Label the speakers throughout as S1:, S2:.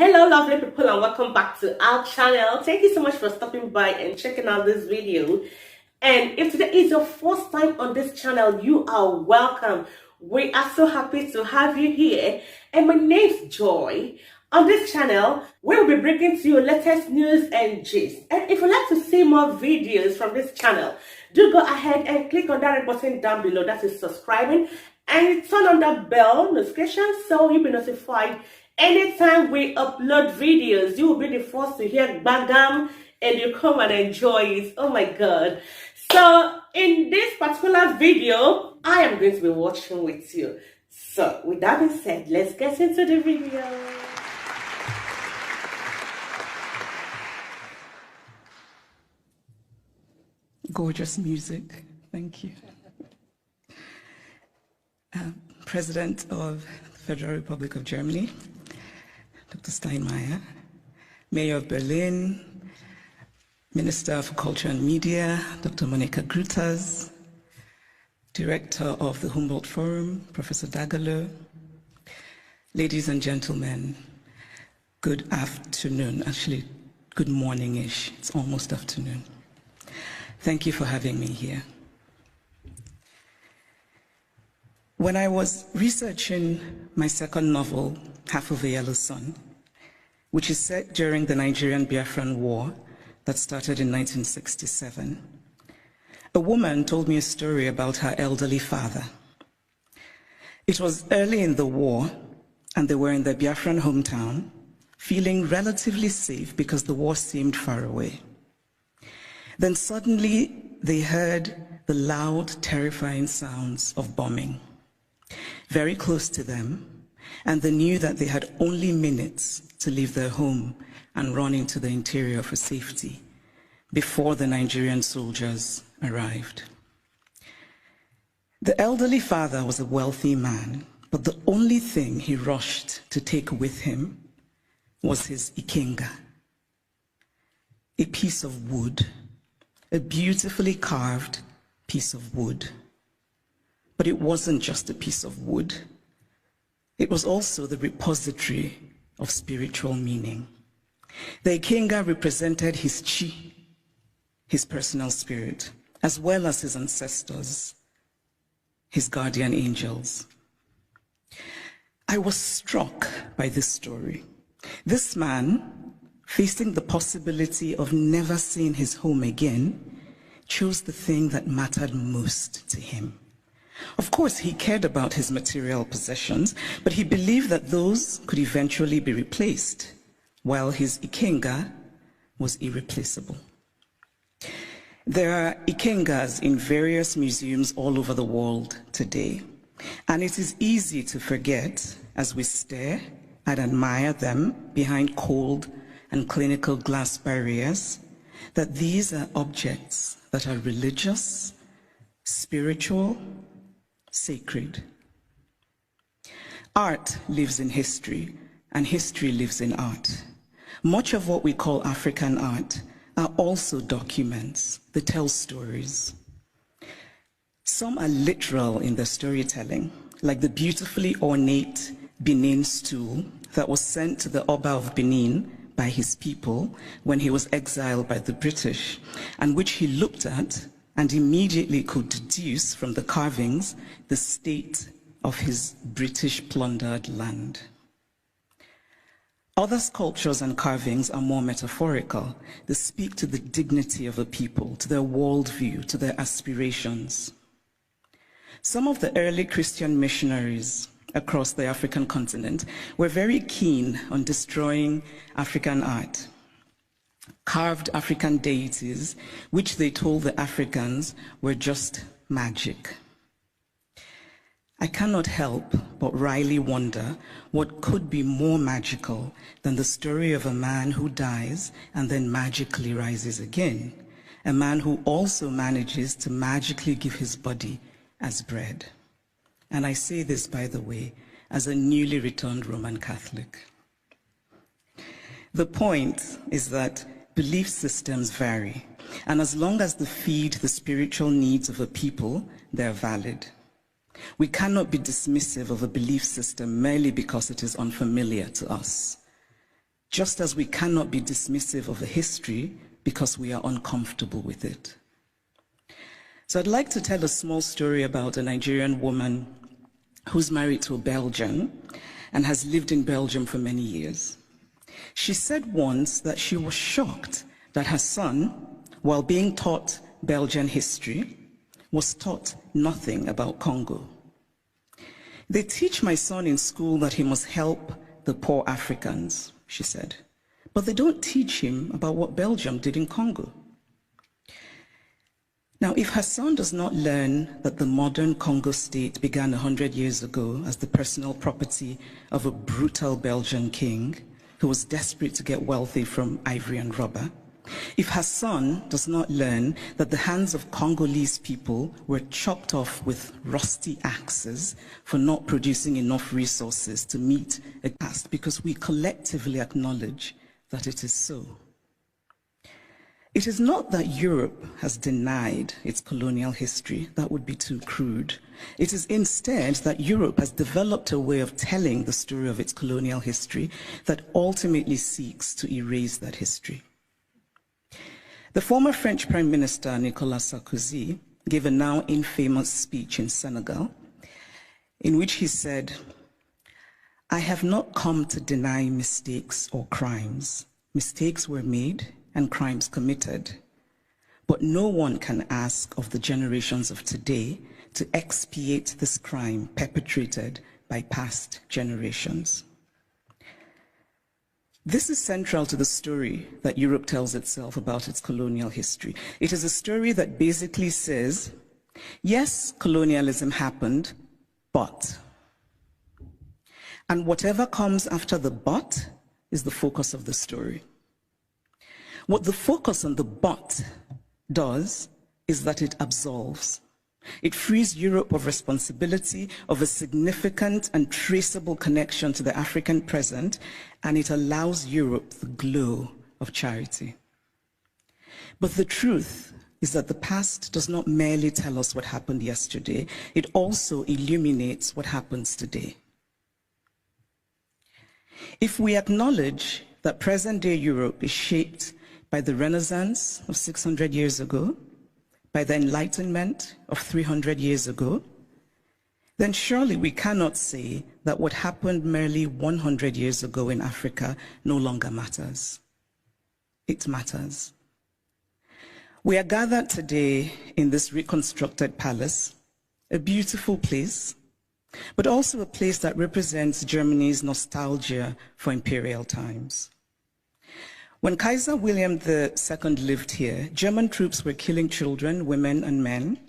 S1: Hello lovely people and welcome back to our channel. Thank you so much for stopping by and checking out this video. And if today is your first time on this channel, you are welcome. We are so happy to have you here. And my name's Joy. On this channel, we'll be bringing to you latest news and gist. And if you'd like to see more videos from this channel, do go ahead and click on that red button down below, that is subscribing, and turn on that bell notification so you'll be notified anytime we upload videos. You will be the first to hear Bagam and you come and enjoy it. Oh my god. So in this particular video, I am going to be watching with you. So with that being said, let's get into the video.
S2: Gorgeous music, thank you. President of the Federal Republic of Germany, Dr. Steinmeier, Mayor of Berlin, Minister for Culture and Media, Dr. Monica Grütters, Director of the Humboldt Forum, Professor Dagalo, ladies and gentlemen, good afternoon, actually good morning-ish, it's almost afternoon. Thank you for having me here. When I was researching my second novel, Half of a Yellow Sun, which is set during the Nigerian Biafran War that started in 1967, a woman told me a story about her elderly father. It was early in the war, and they were in their Biafran hometown, feeling relatively safe because the war seemed far away. Then suddenly they heard the loud, terrifying sounds of bombing very close to them, and they knew that they had only minutes to leave their home and run into the interior for safety before the Nigerian soldiers arrived. The elderly father was a wealthy man, but the only thing he rushed to take with him was his ikenga, a piece of wood, a beautifully carved piece of wood. But it wasn't just a piece of wood. It was also the repository of spiritual meaning. The ikenga represented his chi, his personal spirit, as well as his ancestors, his guardian angels. I was struck by this story. This man, facing the possibility of never seeing his home again, chose the thing that mattered most to him. Of course, he cared about his material possessions, but he believed that those could eventually be replaced, while his ikenga was irreplaceable. There are ikengas in various museums all over the world today, and it is easy to forget as we stare and admire them behind cold and clinical glass barriers, that these are objects that are religious, spiritual, sacred. Art lives in history, and history lives in art. Much of what we call African art are also documents that tell stories. Some are literal in their storytelling, like the beautifully ornate Benin stool that was sent to the Oba of Benin by his people when he was exiled by the British, and which he looked at and immediately could deduce from the carvings the state of his British plundered land. Other sculptures and carvings are more metaphorical. They speak to the dignity of a people, to their worldview, to their aspirations. Some of the early Christian missionaries across the African continent were very keen on destroying African art. Carved African deities, which they told the Africans were just magic. I cannot help but wryly wonder what could be more magical than the story of a man who dies and then magically rises again, a man who also manages to magically give his body as bread. And I say this, by the way, as a newly returned Roman Catholic. The point is that belief systems vary, and as long as they feed the spiritual needs of a people, they're valid. We cannot be dismissive of a belief system merely because it is unfamiliar to us. just as we cannot be dismissive of a history because we are uncomfortable with it. So I'd like to tell a small story about a Nigerian woman who's married to a Belgian and has lived in Belgium for many years. She said once that she was shocked that her son, while being taught Belgian history, was taught nothing about Congo. They teach my son in school that he must help the poor Africans, she said, but they don't teach him about what Belgium did in Congo. Now, if her son does not learn that the modern Congo state began 100 years ago as the personal property of a brutal Belgian king who was desperate to get wealthy from ivory and rubber, if her son does not learn that the hands of Congolese people were chopped off with rusty axes for not producing enough resources to meet a task, because we collectively acknowledge that it is so. It is not that Europe has denied its colonial history. That would be too crude. It is instead that Europe has developed a way of telling the story of its colonial history that ultimately seeks to erase that history. The former French Prime Minister, Nicolas Sarkozy, gave a now infamous speech in Senegal, in which he said, "I have not come to deny mistakes or crimes. Mistakes were made and crimes committed, but no one can ask of the generations of today to expiate this crime perpetrated by past generations." This is central to the story that Europe tells itself about its colonial history. It is a story that basically says, yes, colonialism happened, but. And whatever comes after the but is the focus of the story. What the focus on the but does is that it absolves. It frees Europe of responsibility, of a significant and traceable connection to the African present, and it allows Europe the glow of charity. But the truth is that the past does not merely tell us what happened yesterday, it also illuminates what happens today. If we acknowledge that present-day Europe is shaped by the Renaissance of 600 years ago, by the Enlightenment of 300 years ago, then surely we cannot say that what happened merely 100 years ago in Africa no longer matters. It matters. We are gathered today in this reconstructed palace, a beautiful place, but also a place that represents Germany's nostalgia for imperial times. When Kaiser William II lived here, German troops were killing children, women, and men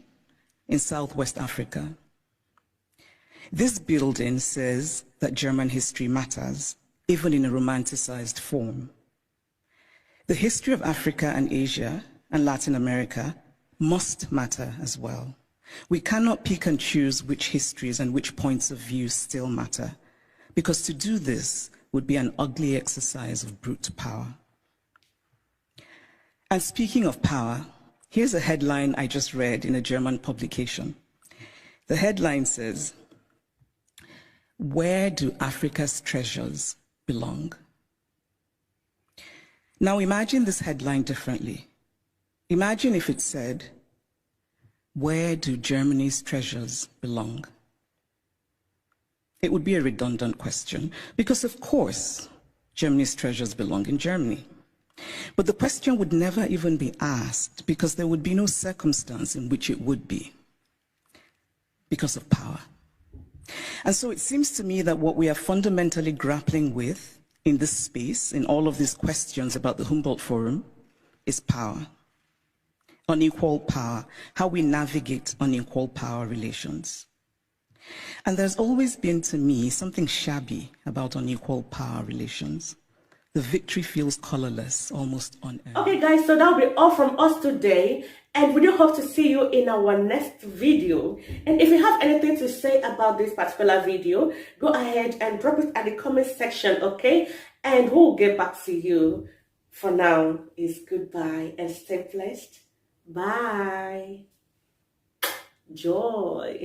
S2: in Southwest Africa. This building says that German history matters, even in a romanticized form. The history of Africa and Asia and Latin America must matter as well. We cannot pick and choose which histories and which points of view still matter, because to do this would be an ugly exercise of brute power. And speaking of power, here's a headline I just read in a German publication. The headline says, "Where do Africa's treasures belong?" Now imagine this headline differently. Imagine if it said, "Where do Germany's treasures belong?" It would be a redundant question, because of course, Germany's treasures belong in Germany. But the question would never even be asked, because there would be no circumstance in which it would be, because of power. And so it seems to me that what we are fundamentally grappling with in this space, in all of these questions about the Humboldt Forum, is power. Unequal power, how we navigate unequal power relations. And there's always been, to me, something shabby about unequal power relations. The victory feels colorless, almost unearned.
S1: Okay guys, so that'll be all from us today, and we do hope to see you in our next video. And if you have anything to say about this particular video, go ahead and drop it at the comment section, okay? And we'll get back to you. For now, it's goodbye and stay blessed. Bye. Joy.